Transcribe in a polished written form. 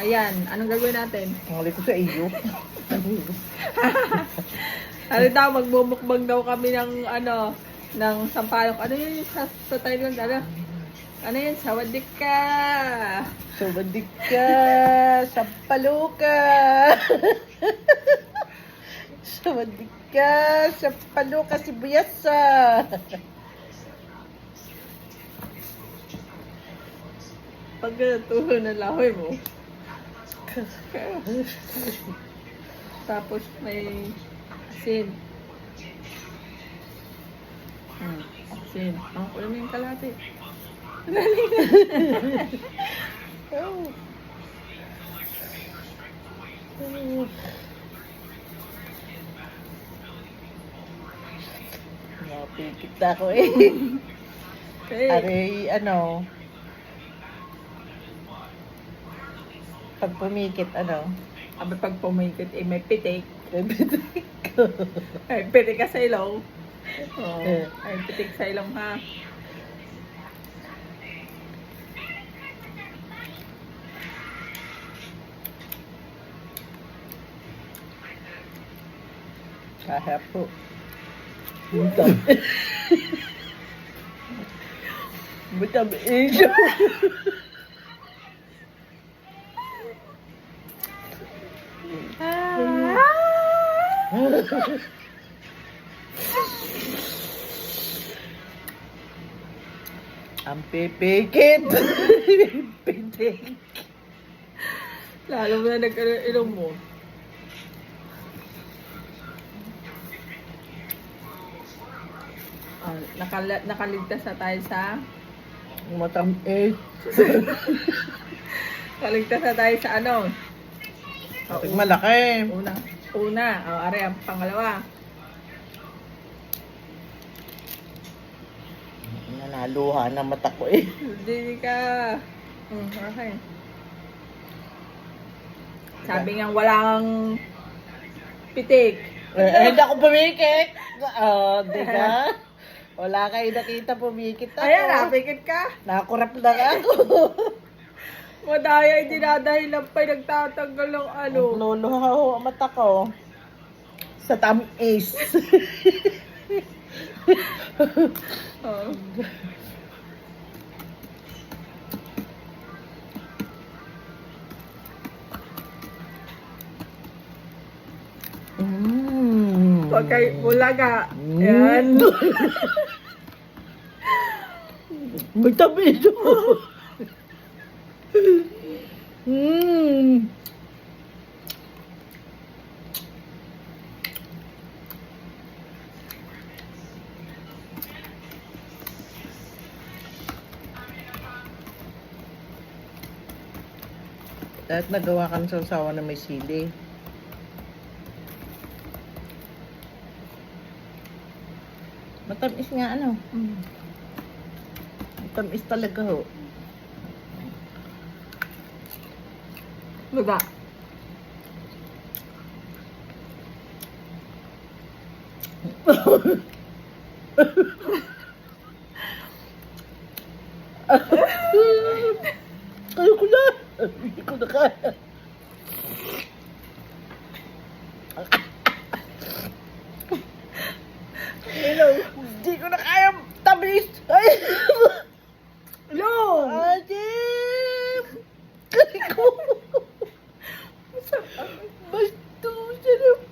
Ayan, anong gagawin natin? Ang ko sa iyo. Ano daw, magmumukbang daw kami ng ano, ng sampalok. Ano yun yung sa Thailand? Ano yun? Sawadik ka! Sawadik ka! Sampaluka! Sawadik ka! Sampaluka sibuyasa! Pag tulo na lahoy mo. Tapos may asin. Asin. Ang kulo mo yung kalate. Oh. Napikit na ako eh. Okay. Aray, ano, pag pumikit, ano, Abi pag pumikit, eh, may pitik. bibitik ko. Ay, pitik ka sa ilong. Oh, ay, pitik sa ilong ha. Kaya po. Butam. Butam ilo. Ang pipikit. Pitik. Lalo mo na nag-ilong mo. Nakaligtas na tayo sa Matamis. nakaligtas na tayo sa ano? Kapag malaki. Una. O, are, ang pangalawa. Nanaluha na mata ko eh. Hindi ka. Okay. Sabi nga walang pitik. Hindi ako pumikit. Di ba? Wala kayo nakita pumikit ako. Ayan, napikit ka. Nakurap lang ako. Madaya, dinadahilan pa nagtatanggal ng ano. Luluha ho ang mata ko. Sa tamis. Oh. Huwag kayo, ulaga. Ayan. May tamis. Dahil nagawa ka ng sausawa na may sili. Matamis nga ano. Matamis talaga ho. Luga. Kayo ko na. Hindi ko na kaya. Hello. Hindi ko na kaya. Tamis. Ay. Hello. Adim. Kaya ko. Basto. Sarap.